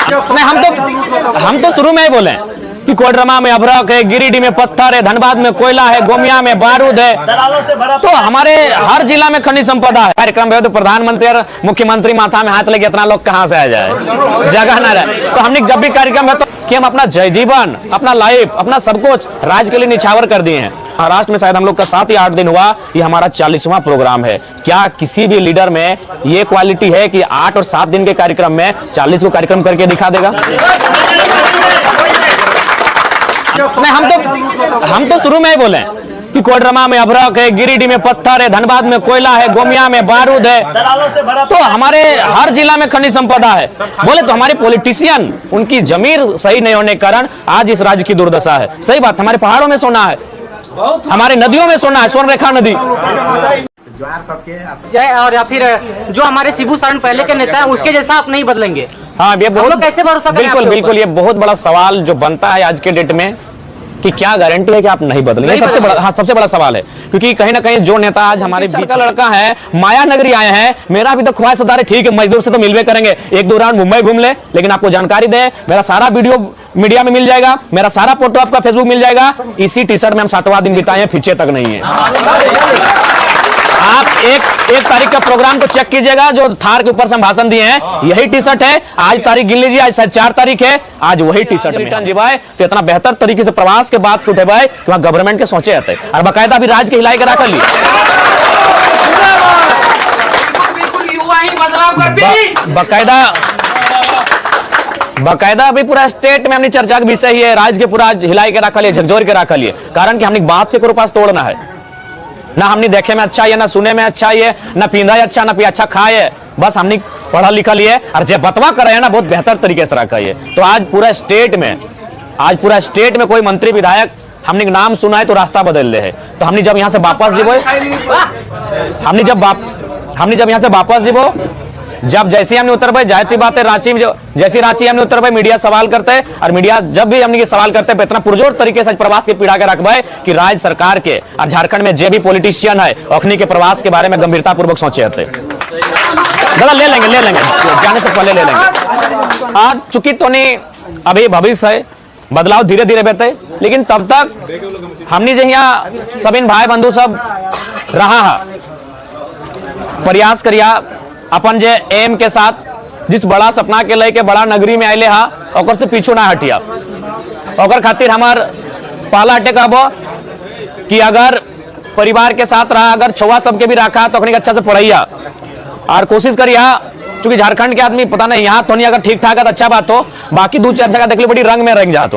नहीं, हम तो शुरू में ही बोले कि कोडरमा में अभ्रक है, गिरिडीह में पत्थर है, धनबाद में कोयला है, गोमिया में बारूद है, तो हमारे हर जिला में खनिज संपदा है। कार्यक्रम है तो प्रधानमंत्री और मुख्यमंत्री माथा में हाथ लेके इतना लोग कहां से आ जाए, जगह ना रहे। तो हमने जब भी कार्यक्रम है तो कि हम अपना जय जीवन, अपना लाइफ, अपना सब कुछ राज्य के लिए निछावर कर दिए हैं। महाराष्ट्र में शायद हम लोग का 7 या 8 दिन हुआ, ये हमारा 40वां प्रोग्राम है। क्या किसी भी लीडर में ये क्वालिटी है कि 8 और 7 दिन के कार्यक्रम में 40 को कार्यक्रम करके दिखा देगा? नहीं, हम तो शुरू में ही बोले कि कोडरमा में अभ्रक है, गिरिडीह में पत्थर है, धनबाद में कोयला है, गोमिया में बारूद है, तो हमारे हर जिला में खनिज संपदा है। बोले तो हमारे पॉलिटिशियन, उनकी जमीर सही नहीं होने के कारण आज इस राज्य की दुर्दशा है। सही बात, हमारे पहाड़ों में सोना है, हमारे नदियों में सोना है, स्वर्णरेखा नदी। जय, और या फिर जो हमारे शिबू सोरेन पहले के नेता हैं उसके जैसा आप नहीं बदलेंगे? हाँ, ये बहुत कैसे भरोसा करें? बिल्कुल, ये बहुत बड़ा सवाल जो बनता है आज के डेट में कि क्या गारंटी है कि आप नहीं बदलेंगे। सबसे बड़ा सवाल है, क्योंकि कहीं ना कहीं जो नेता आज हमारे बीच का लड़का है, माया नगरी आए हैं, मेरा भी तो ख्वाहिश होता है ठीक है मजदूर से तो मिलवे करेंगे, 1-2 राउंड मुंबई घूम ले, लेकिन आपको जानकारी दे, मेरा सारा वीडियो मीडिया में मिल जाएगा, मेरा सारा फोटो आपका फेसबुक मिल जाएगा। इसी टी शर्ट में हम 7वां दिन बिताए हैं, पीछे तक नहीं है। आप एक तारीख का प्रोग्राम को चेक कीजिएगा, जो थार के ऊपर से हम भाषण दिए हैं, यही टी शर्ट है। आज तारीख गिन लीजिए, आज शायद 4 तारीख है, आज वही टी शर्ट में जी भाई। तो इतना बेहतर तरीके से प्रवास के बाद उठे भाई कि वहां गवर्नमेंट के सोचे जाते और बाकायदा भी राज्य के हिलाई के रख ली। बाकायदा अभी पूरा स्टेट में हमने चर्चा का विषय ही है, राज्य के पूरा हिलाई के रखा लिए, झकझोर के रखा लिए, कारण कि हमने बात के पास तोड़ना है ना। हमने देखे में अच्छा है, ना सुने में अच्छा है, ना पींदा है अच्छा, ना पी अच्छा खाए, बस हमने पढ़ा लिखा लिए और जब बतवा कर रहे हैं ना बहुत बेहतर तरीके से रखा है। तो आज पूरा स्टेट में कोई मंत्री विधायक हमने नाम सुना है तो रास्ता बदल ले है। तो हमने जब यहाँ से वापस जीवो जब जैसे हमने उत्तर भाई, जाहिर सी बात है रांची में जैसी रांची हमने उत्तर भाई मीडिया सवाल करते हैं, और मीडिया जब भी हमने ये सवाल करते हैं इतना पुरजोर तरीके से प्रवास के पीड़ा के रखबे कि राज्य सरकार के और झारखंड में जो भी पॉलिटिशियन है अखनी के प्रवास के बारे में गंभीरता पूर्वक सोचे जाते दादा ले लेंगे जाने से पहले ले लेंगे। आज चूंकि तो नहीं अभी भविष्य है, बदलाव धीरे धीरे बेहते, लेकिन तब तक हमने जो यहाँ सभी भाई बंधु सब रहा है प्रयास करिया अपन जे एम के साथ जिस बड़ा सपना के लेके बड़ा नगरी में आइले हा ओकर से पीछू ना हटिया। ओकर खातिर हमार पहला हटे कहबो कि अगर परिवार के साथ रहा, अगर छुआ सबके भी रखा तो अच्छा से पढ़ैया और कोशिश करिया, क्योंकि झारखंड के आदमी पता नहीं यहाँ तो नहीं, अगर ठीक ठाक है तो अच्छा बात हो, बाकी 2-4 जगह देख ली बड़ी रंग में रंग जात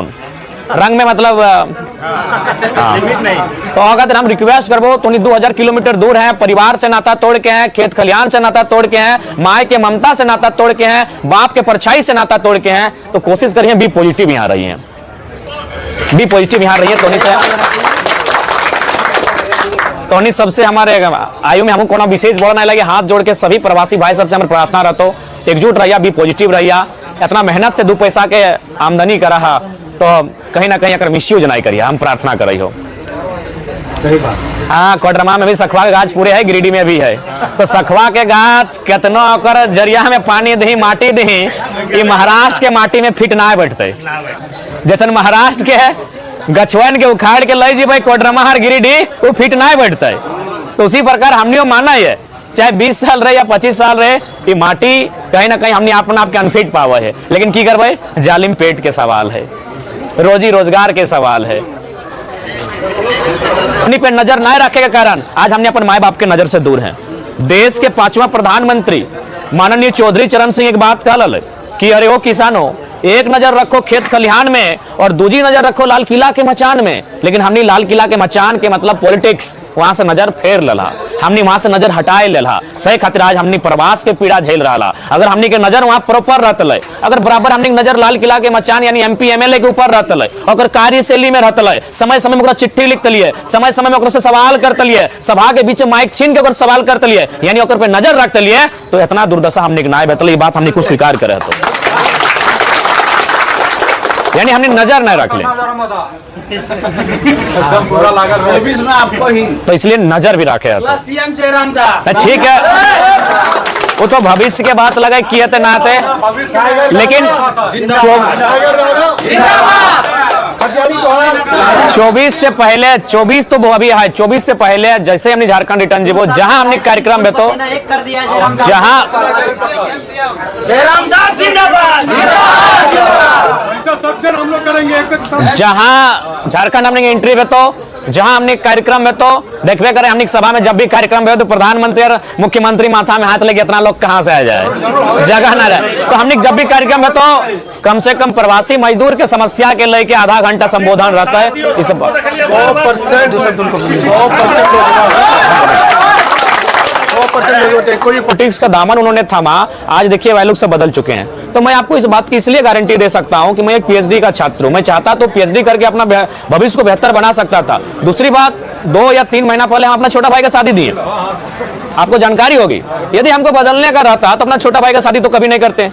रंग में मतलब तो अगर हम रिक्वेस्ट करबो तो 2000 किलोमीटर दूर है, परिवार से नाता तोड़ के हैं, खेत खलियान से नाता तोड़ के हैं, माए के ममता से नाता तोड़ के हैं, बाप के परछाई से नाता तोड़ के हैं, तो कोशिश करिए बी पॉजिटिव यहाँ रही है, बी पॉजिटिव यहाँ रही है। तो सबसे हमारे आयु में हमको विशेष बोलना लगे, हाथ जोड़ के सभी प्रवासी भाई सबसे हमारे प्रार्थना रहता, एकजुट रहिया, बी पॉजिटिव रहिया, इतना मेहनत से 2 पैसा के आमदनी करा तो कहीं ना कहीं अगर मिसयूज नहीं करिए, हम प्रार्थना कर रही हो। सही बात। हाँ, कोडरमा में भी सखवा के गाछ पूरे है, गिरिडीह में भी है, तो सखवा के गाछ कितना ओकर जरिया में पानी दही माटी दही, ये महाराष्ट्र के माटी में फिट ना बैठते, जैसे महाराष्ट्र के गछवन के उखाड़ के ले जी भाई कोडरमा हर गिरिडीह वो फिट ना बैठते, तो उसी प्रकार हमने माना है चाहे 20 साल रहे या 25 साल रहे, ये माटी कहीं ना कहीं हमने अपना आपके अनफिट पावा है, लेकिन की करवाए जालिम पेट के सवाल है, रोजी रोजगार के सवाल है, अपनी पे नजर ना रखे के कारण आज हमने अपन माए बाप के नजर से दूर हैं। देश के 5वां प्रधानमंत्री माननीय चौधरी चरण सिंह एक बात कहल कि अरे ओ किसानों, एक नजर रखो खेत खलिहान में और दूसरी नजर रखो लाल किला के मचान में, लेकिन हमने लाल किला के मचान के मतलब पॉलिटिक्स वहां से नजर फेर लेला, हमने वहां से नजर हटाए लेला, सही खातिर आज हमने प्रवास के पीड़ा झेल रहा। अगर हमने के नजर वहां प्रॉपर रहते, अगर बराबर हमने नजर लाल किला के मचान यानी MP MLA के ऊपर रहते, अगर कार्यशैली में रहते, समय समय में चिट्ठी लिखते लिए, समय समय में से सवाल करते लिए, सभा के बीच माइक छीन के सवाल करते लिए, यानी पे नजर रखते लिए, तो इतना दुर्दशा हमने ना बेहतर, ये बात हमने कुछ स्वीकार करे, यानी हमने नजर नहीं रख ले, तो इसलिए नजर भी रखे, ठीक है। वो तो भविष्य के बात लगे किए थे ना थे, लेकिन 24 से पहले 24 तो वो अभी है, 24 से पहले जैसे हमने झारखंड रिटर्न जीवो जहां हमने कार्यक्रम में तो जहां हम लोग करेंगे जहां झारखंड हमने एंट्री में तो जहां हमने कार्यक्रम में तो देखबे करें हमने सभा में जब भी कार्यक्रम में तो प्रधानमंत्री और मुख्यमंत्री माथा में हाथ लेके इतना लोग कहां से आ जाए, जगह ना रहे। तो हमने जब भी कार्यक्रम में तो कम से कम प्रवासी मजदूर के समस्या के लेके आधा घंटा संबोधन रहता है। इस 100% पॉलिटिक्स का दामन उन्होंने थामा, आज देखिए वह लोग सब बदल चुके हैं। तो मैं आपको इस बात की इसलिए गारंटी दे सकता हूं कि मैं एक पीएचडी का छात्र हूं, मैं चाहता तो पीएचडी करके अपना भविष्य को बेहतर बना सकता था। दूसरी बात, 2 या 3 महीना पहले हम अपना छोटा भाई का शादी दिए, आपको जानकारी होगी। यदि हमको बदलने का रहता तो अपना छोटा भाई का शादी तो कभी नहीं करते।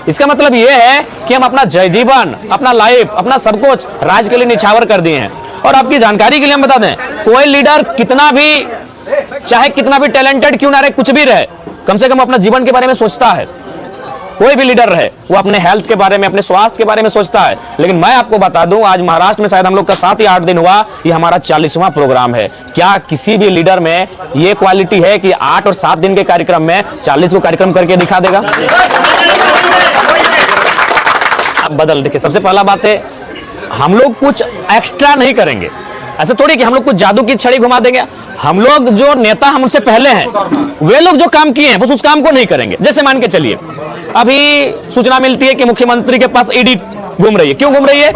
इसका मतलब यह है कि हम अपना जय जीवन, अपना लाइफ, अपना सब कुछ राज्य के लिए निछावर कर दिए हैं। और आपकी जानकारी के लिए हम बता दें, कोई लीडर कितना भी चाहे कितना भी टैलेंटेड क्यों ना रहे, कुछ भी रहे, कम से कम अपना जीवन के बारे में सोचता है। कोई भी लीडर रहे वो अपने हेल्थ के बारे में, अपने स्वास्थ्य के बारे में सोचता है। लेकिन मैं आपको बता दूं, आज महाराष्ट्र में शायद हम लोग का 7 या 8 दिन हुआ, ये हमारा 40वां प्रोग्राम है। क्या किसी भी लीडर में ये क्वालिटी है कि 8 और 7 दिन के कार्यक्रम में 40 को कार्यक्रम करके दिखा देगा? अब बदल देखिए, सबसे पहला बात है हम लोग कुछ एक्स्ट्रा नहीं करेंगे। ऐसे थोड़ी कि हम लोग कुछ जादू की छड़ी घुमा देंगे। हम लोग जो नेता हमसे पहले हैं वे लोग जो काम किए हैं बस उस काम को नहीं करेंगे। जैसे मान के चलिए, अभी सूचना मिलती है कि मुख्यमंत्री के पास ईडी घूम रही है। क्यों घूम रही है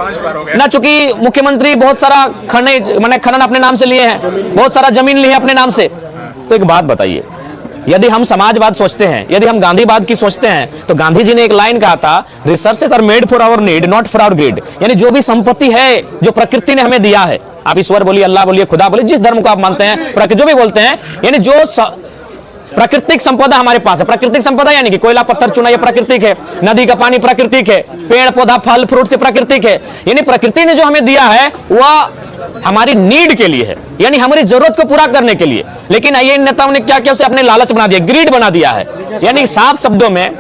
ना? चूंकि मुख्यमंत्री बहुत सारा खनन अपने नाम से लिए हैं, बहुत सारा जमीन ली है अपने नाम से। तो एक बात बताइए, यदि हम समाजवाद सोचते हैं, यदि हम गांधीवाद की सोचते हैं, तो गांधी जी ने एक लाइन कहा था, resources are made for our need not for our greed. यानी जो भी संपत्ति है जो प्रकृति ने हमें दिया है, आप ईश्वर बोलिए, अल्लाह बोलिए, खुदा बोलिए, जिस धर्म को आप मानते हैं, जो भी बोलते हैं, यानी जो प्राकृतिक संपदा हमारे पास है। प्राकृतिक संपदा यानी कि कोयला पत्थर चुना ये प्राकृतिक है, नदी का पानी प्राकृतिक है, पेड़ पौधा फल फ्रूट से प्राकृतिक है। यानी प्रकृति ने जो हमें दिया है वह हमारी नीड के लिए है, यानी हमारी जरूरत को पूरा करने के लिए। लेकिन ये नेताओं ने क्या किया, उसे अपने लालच बना दिया, ग्रीड बना दिया है। यानी साफ शब्दों में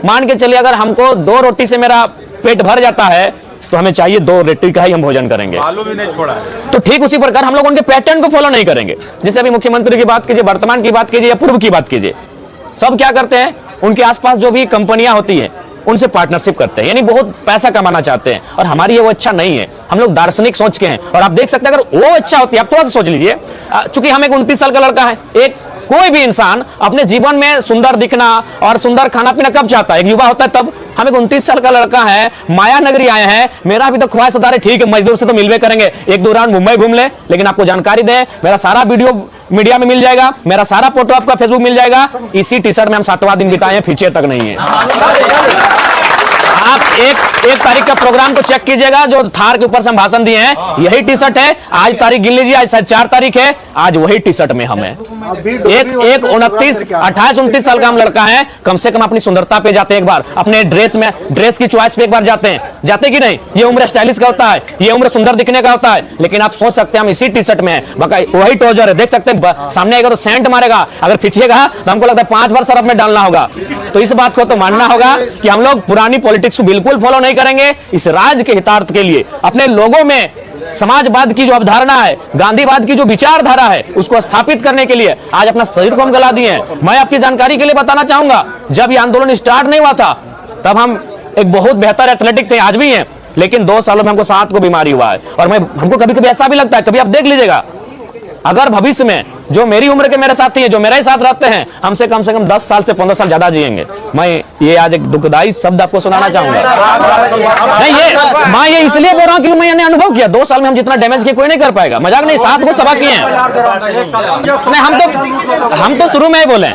मान के चलिए, अगर हमको 2 रोटी से मेरा पेट भर जाता है तो हमें चाहिए 2 रोटी का ही हम भोजन करेंगे, आलू भी नहीं छोड़ा है। तो ठीक उसी प्रकार हम लोग उनके पैटर्न को फॉलो नहीं करेंगे। जैसे अभी मुख्यमंत्री की बात कीजिए, वर्तमान की बात कीजिए या पूर्व की बात कीजिए, सब क्या करते हैं, उनके आसपास जो भी कंपनियां होती हैं उनसे पार्टनरशिप करते हैं, यानी बहुत पैसा कमाना चाहते हैं। और हमारी ये वो अच्छा नहीं है, हम लोग दार्शनिक सोच के हैं। और आप देख सकते हैं अगर वो अच्छा होती है, आप थोड़ा सा सोच लीजिए, चूंकि हम एक 29 साल का लड़का है, एक कोई भी इंसान अपने जीवन में सुंदर दिखना और सुंदर खाना पीना कब चाहता है? एक युवा होता है तब। हम एक 29 साल का लड़का है, माया नगरी आए हैं, मेरा अभी तो ख्वाहिश होता है ठीक है मजदूर से तो मिलवे करेंगे, 1-2 राउंड मुंबई घूम ले। लेकिन आपको जानकारी दे, मेरा सारा वीडियो मीडिया में मिल जाएगा, मेरा सारा फोटो आपका फेसबुक मिल जाएगा। इसी टी शर्ट में हम 7वां दिन बिताए हैं, पीछे तक नहीं है। आप एक तारीख का प्रोग्राम को चेक कीजिएगा, जो थार के ऊपर से हम भाषण दिए हैं, यही टी शर्ट है। आज तारीख गिन लीजिए, आज 4 तारीख है, आज वही टी शर्ट में हम हैं। एक 28-29 साल का हम लड़का है, कम से कम अपनी सुंदरता पे जाते हैं एक बार, अपने ड्रेस की चॉइस पे एक बार जाते कि नहीं? ये उम्र स्टाइलिश का होता है, ये उम्र सुंदर दिखने का होता है। लेकिन आप सोच सकते हैं हम इसी टी शर्ट में हैं, वही ट्राउजर है, देख सकते हैं सामने आएगा तो सेंट मारेगा, अगर पीछेगा तो हमको लगता है 5 बार सरफ में डालना होगा। तो इस बात को तो मानना होगा कि हम लोग पुरानी पॉलिटिक्स को बिल्कुल फॉलो नहीं करेंगे। इस राज्य के हितार्थ के लिए अपने लोगों में समाजवाद की जो अवधारणा है, गांधीवाद की जो विचारधारा है, उसको स्थापित करने के लिए आज अपना शरीर को हम गला दिए हैं। मैं आपकी जानकारी के लिए बताना चाहूंगा, जब ये आंदोलन स्टार्ट नहीं हुआ था तब हम एक बहुत बेहतर एथलेटिक थे, आज भी हैं। लेकिन 2 सालों में हमको 7 को बीमारी हुआ है। और हमको कभी कभी ऐसा भी लगता है, कभी आप देख लीजिएगा, अगर भविष्य में जो मेरी उम्र के मेरे साथी हैं, जो मेरे साथ रहते हैं, हमसे कम से कम 10 साल से 15 साल ज्यादा जिएंगे। मैं ये आज एक दुखदाई शब्द आपको सुनाना चाहूंगा। नहीं, मैं ये इसलिए बोल रहा हूँ कि मैंने अनुभव किया, 2 साल में हम जितना डैमेज किया कोई नहीं कर पाएगा। मजाक नहीं, 7 को सभा किए हैं। नहीं, हम तो शुरू में ही बोले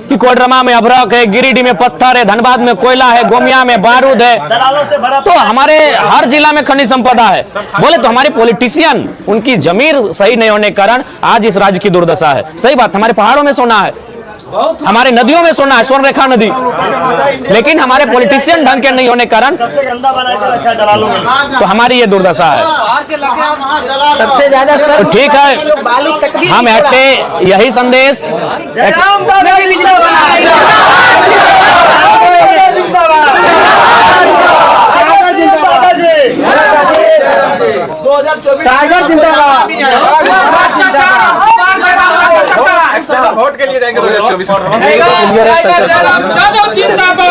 कि कोडरमा में अभ्रक है, गिरिडीह में पत्थर है, धनबाद में कोयला है, गोमिया में बारूद है, तो हमारे हर जिला में खनिज संपदा है। बोले तो हमारे पॉलिटिशियन, उनकी जमीर सही नहीं होने के कारण आज इस राज्य की दुर्दशा है। सही बात, हमारे पहाड़ों में सोना है, हमारे नदियों में स्वर्ण है, स्वर्ण रेखा नदी, लेकिन हमारे पॉलिटिशियन ढंग के नहीं होने के कारण सबसे गंदा बना के रखा है दलालों ने। तो हमारी ये दुर्दशा है। सबसे ज्यादा तो ठीक है, हम हटते यही संदेश टाइगर जिंदाबाद। वोट के लिए जाएंगे 2024 यादव जिंदाबाद।